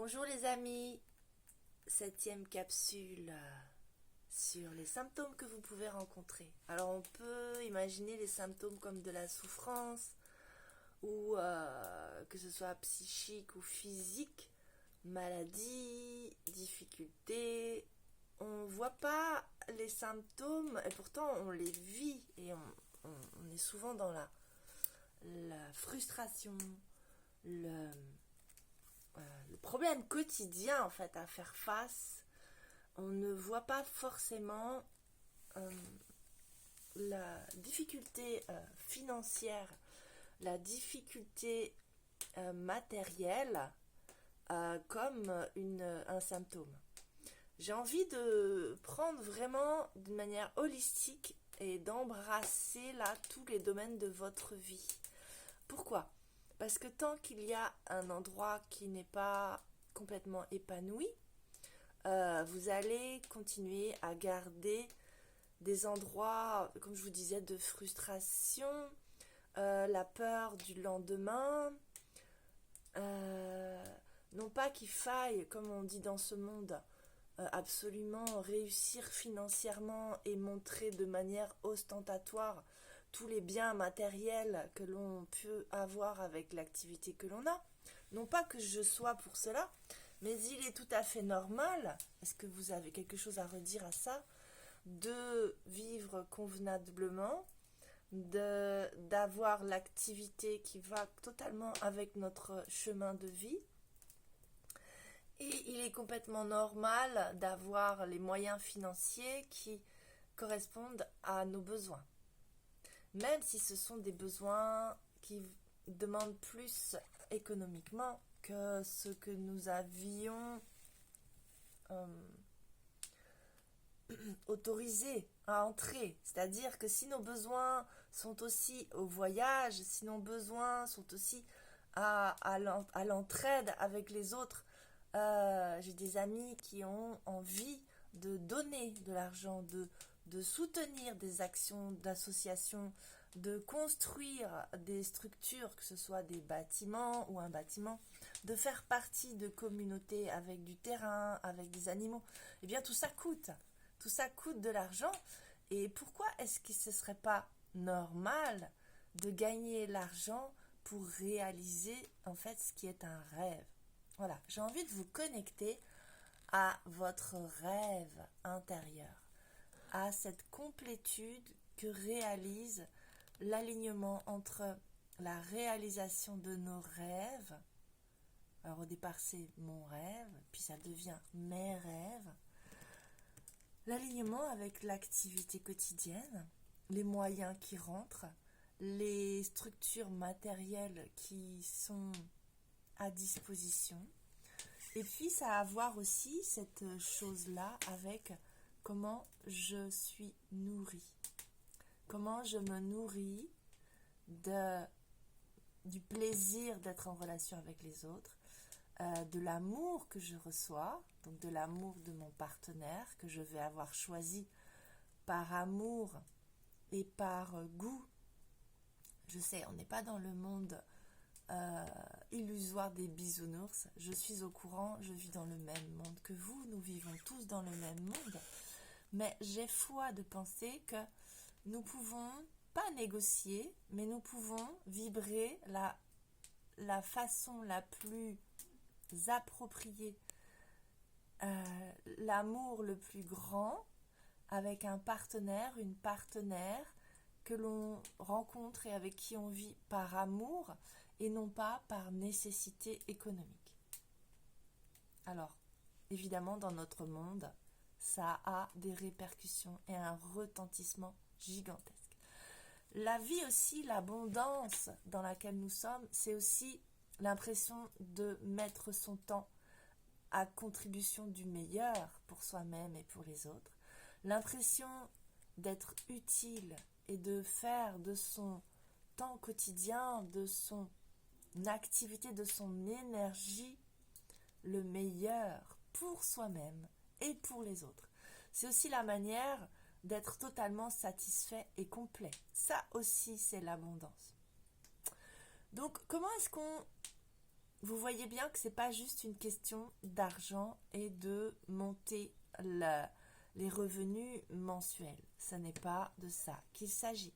Bonjour les amis, septième capsule sur les symptômes que vous pouvez rencontrer. Alors on peut imaginer les symptômes comme de la souffrance ou que ce soit psychique ou physique, maladie, difficulté. On ne voit pas les symptômes et pourtant on les vit et on est souvent dans la frustration, le problème quotidien en fait à faire face. On ne voit pas forcément la difficulté financière, la difficulté matérielle comme un symptôme. J'ai envie de prendre vraiment d'une manière holistique et d'embrasser là tous les domaines de votre vie. Pourquoi ? Parce que tant qu'il y a un endroit qui n'est pas complètement épanoui, vous allez continuer à garder des endroits, comme je vous disais, de frustration, la peur du lendemain. Non pas qu'il faille, comme on dit dans ce monde, absolument réussir financièrement et montrer de manière ostentatoire tous les biens matériels que l'on peut avoir avec l'activité que l'on a. Non pas que je sois pour cela, mais il est tout à fait normal, est-ce que vous avez quelque chose à redire à ça, de vivre convenablement, d'avoir l'activité qui va totalement avec notre chemin de vie. Et il est complètement normal d'avoir les moyens financiers qui correspondent à nos besoins. Même si ce sont des besoins qui demandent plus économiquement que ce que nous avions autorisé à entrer. C'est-à-dire que si nos besoins sont aussi au voyage, si nos besoins sont aussi à l'entraide avec les autres, j'ai des amis qui ont envie de donner de l'argent, de soutenir des actions d'association, de construire des structures, que ce soit des bâtiments ou un bâtiment, de faire partie de communautés avec du terrain, avec des animaux. Eh bien, tout ça coûte. Tout ça coûte de l'argent. Et pourquoi est-ce que ce ne serait pas normal de gagner l'argent pour réaliser en fait ce qui est un rêve ? Voilà, j'ai envie de vous connecter à votre rêve intérieur, à cette complétude que réalise l'alignement entre la réalisation de nos rêves. Alors au départ c'est mon rêve, puis ça devient mes rêves. L'alignement avec l'activité quotidienne, les moyens qui rentrent, les structures matérielles qui sont à disposition. Et puis ça a à voir aussi cette chose-là avec comment je suis nourrie. Comment je me nourris du plaisir d'être en relation avec les autres, de l'amour que je reçois, donc de l'amour de mon partenaire que je vais avoir choisi par amour et par goût. Je sais, on n'est pas dans le monde illusoire des bisounours. Je suis au courant, je vis dans le même monde que vous, nous vivons tous dans le même monde. Mais j'ai foi de penser que nous pouvons pas négocier, mais nous pouvons vibrer la façon la plus appropriée, l'amour le plus grand avec un partenaire, une partenaire que l'on rencontre et avec qui on vit par amour et non pas par nécessité économique. Alors, évidemment, dans notre monde, ça a des répercussions et un retentissement gigantesque. La vie aussi, l'abondance dans laquelle nous sommes, c'est aussi l'impression de mettre son temps à contribution du meilleur pour soi-même et pour les autres. L'impression d'être utile et de faire de son temps quotidien, de son activité, de son énergie, le meilleur pour soi-même et pour les autres. C'est aussi la manière d'être totalement satisfait et complet. Ça aussi, c'est l'abondance. Donc, comment est-ce qu'on vous voyez bien que c'est pas juste une question d'argent et de monter les revenus mensuels. Ce n'est pas de ça qu'il s'agit.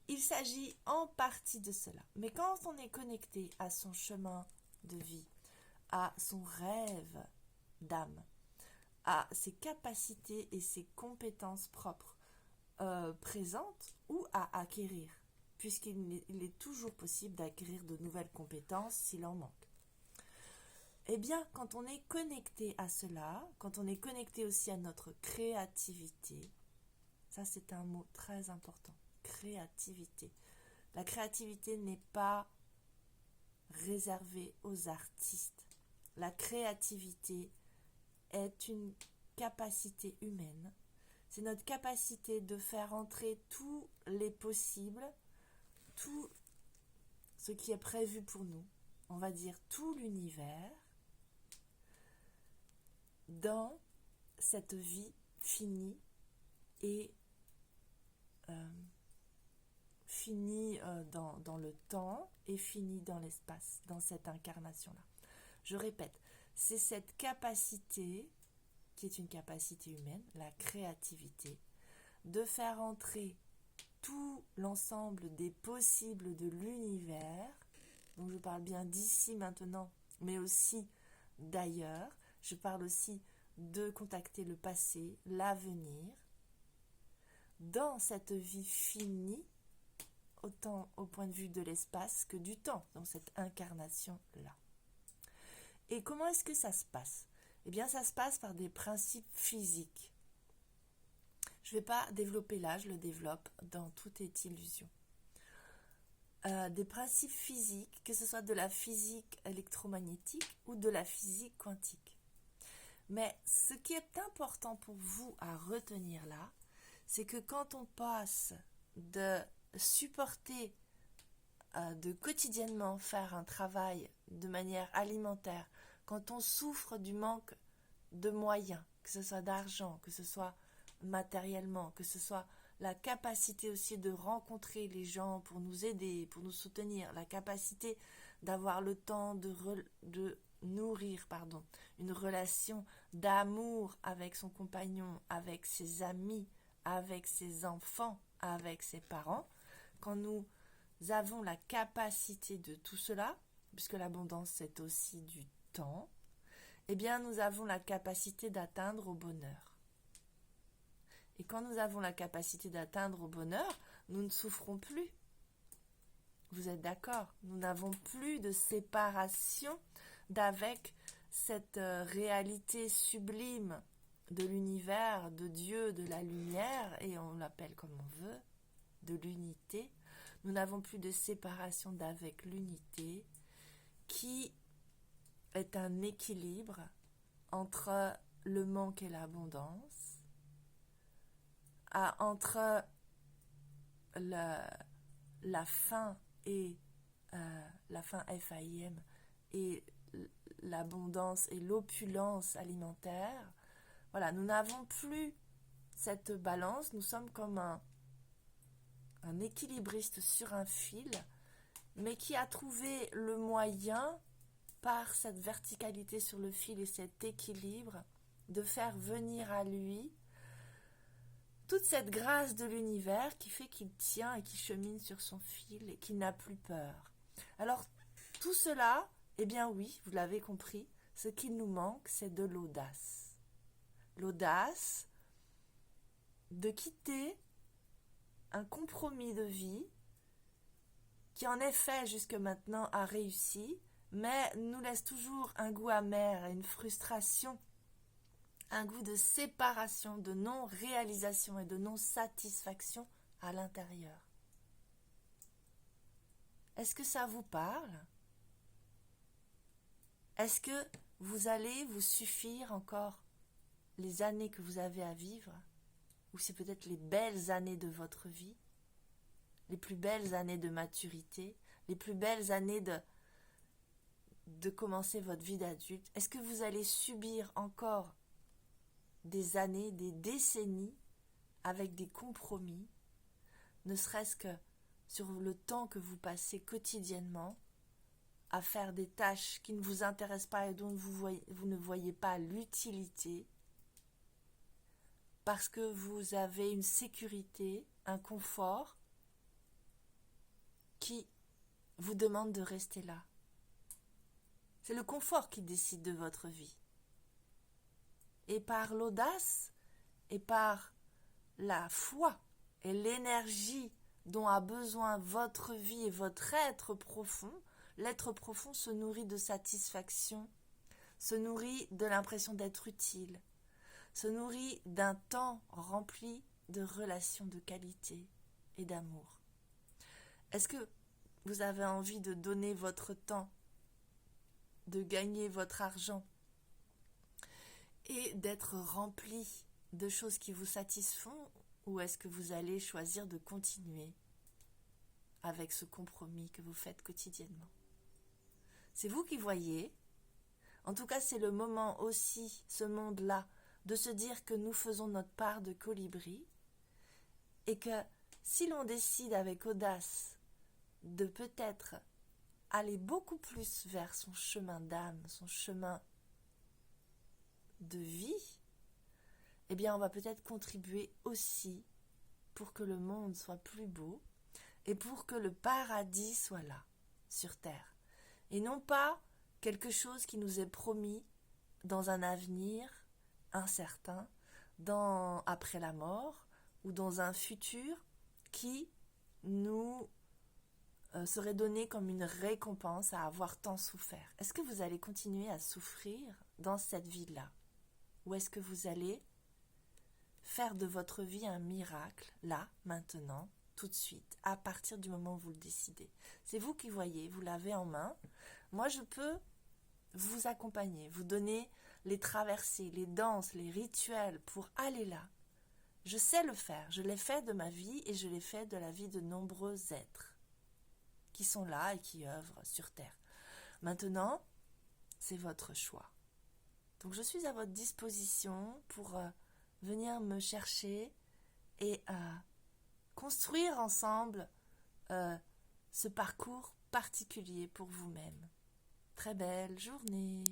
Il s'agit en partie de cela. Mais quand on est connecté à son chemin de vie, à son rêve d'âme, à ses capacités et ses compétences propres présentes ou à acquérir, puisqu'il est toujours possible d'acquérir de nouvelles compétences s'il en manque. Eh bien, quand on est connecté à cela, quand on est connecté aussi à notre créativité, ça c'est un mot très important, créativité. La créativité n'est pas réservée aux artistes. La créativité est une capacité humaine. C'est notre capacité de faire entrer tous les possibles, tout ce qui est prévu pour nous, on va dire tout l'univers, dans cette vie finie et finie dans le temps et finie dans l'espace, dans cette incarnation-là. Je répète, c'est cette capacité, qui est une capacité humaine, la créativité, de faire entrer tout l'ensemble des possibles de l'univers, donc je parle bien d'ici maintenant, mais aussi d'ailleurs, je parle aussi de contacter le passé, l'avenir, dans cette vie finie, autant au point de vue de l'espace que du temps, dans cette incarnation-là. Et comment est-ce que ça se passe ? Eh bien, ça se passe par des principes physiques. Je ne vais pas développer là, je le développe dans Tout est illusion. Des principes physiques, que ce soit de la physique électromagnétique ou de la physique quantique. Mais ce qui est important pour vous à retenir là, c'est que quand on passe de supporter, de quotidiennement faire un travail de manière alimentaire, quand on souffre du manque de moyens, que ce soit d'argent, que ce soit matériellement, que ce soit la capacité aussi de rencontrer les gens pour nous aider, pour nous soutenir, la capacité d'avoir le temps de nourrir une relation d'amour avec son compagnon, avec ses amis, avec ses enfants, avec ses parents, quand nous avons la capacité de tout cela, puisque l'abondance c'est aussi du temps, eh bien nous avons la capacité d'atteindre au bonheur. Et quand nous avons la capacité d'atteindre au bonheur, nous ne souffrons plus. Vous êtes d'accord ? Nous n'avons plus de séparation d'avec cette réalité sublime de l'univers, de Dieu, de la lumière, et on l'appelle comme on veut, de l'unité. Nous n'avons plus de séparation d'avec l'unité, qui est un équilibre entre le manque et l'abondance, entre la faim et la faim FAIM et l'abondance et l'opulence alimentaire. Voilà, nous n'avons plus cette balance, nous sommes comme un équilibriste sur un fil, mais qui a trouvé le moyen, par cette verticalité sur le fil et cet équilibre, de faire venir à lui toute cette grâce de l'univers qui fait qu'il tient et qu'il chemine sur son fil et qu'il n'a plus peur. Alors, tout cela, eh bien oui, vous l'avez compris, ce qu'il nous manque, c'est de l'audace. L'audace de quitter un compromis de vie qui en effet jusque maintenant a réussi, mais nous laisse toujours un goût amer et une frustration, un goût de séparation, de non-réalisation et de non-satisfaction à l'intérieur. Est-ce que ça vous parle ? Est-ce que vous allez vous suffire encore les années que vous avez à vivre ? Ou c'est peut-être les belles années de votre vie, les plus belles années de maturité, les plus belles années de commencer votre vie d'adulte? Est-ce que vous allez subir encore des années, des décennies avec des compromis, ne serait-ce que sur le temps que vous passez quotidiennement à faire des tâches qui ne vous intéressent pas et dont vous ne voyez pas l'utilité, parce que vous avez une sécurité, un confort qui vous demande de rester là. C'est le confort qui décide de votre vie. Et par l'audace et par la foi et l'énergie dont a besoin votre vie et votre être profond, l'être profond se nourrit de satisfaction, se nourrit de l'impression d'être utile, se nourrit d'un temps rempli de relations de qualité et d'amour. Est-ce que vous avez envie de donner votre temps, de gagner votre argent et d'être rempli de choses qui vous satisfont, ou est-ce que vous allez choisir de continuer avec ce compromis que vous faites quotidiennement? C'est vous qui voyez. En tout cas, c'est le moment aussi, ce monde-là, de se dire que nous faisons notre part de colibri et que si l'on décide avec audace de peut-être aller beaucoup plus vers son chemin d'âme, son chemin de vie, eh bien on va peut-être contribuer aussi pour que le monde soit plus beau et pour que le paradis soit là, sur terre. Et non pas quelque chose qui nous est promis dans un avenir incertain, après la mort, ou dans un futur qui nous serait donné comme une récompense à avoir tant souffert. Est-ce que vous allez continuer à souffrir dans cette vie-là? Ou est-ce que vous allez faire de votre vie un miracle, là, maintenant, tout de suite, à partir du moment où vous le décidez? C'est vous qui voyez, vous l'avez en main. Moi, je peux vous accompagner, vous donner les traversées, les danses, les rituels pour aller là. Je sais le faire, je l'ai fait de ma vie et je l'ai fait de la vie de nombreux êtres qui sont là et qui œuvrent sur Terre. Maintenant, c'est votre choix. Donc je suis à votre disposition pour venir me chercher et construire ensemble ce parcours particulier pour vous-même. Très belle journée.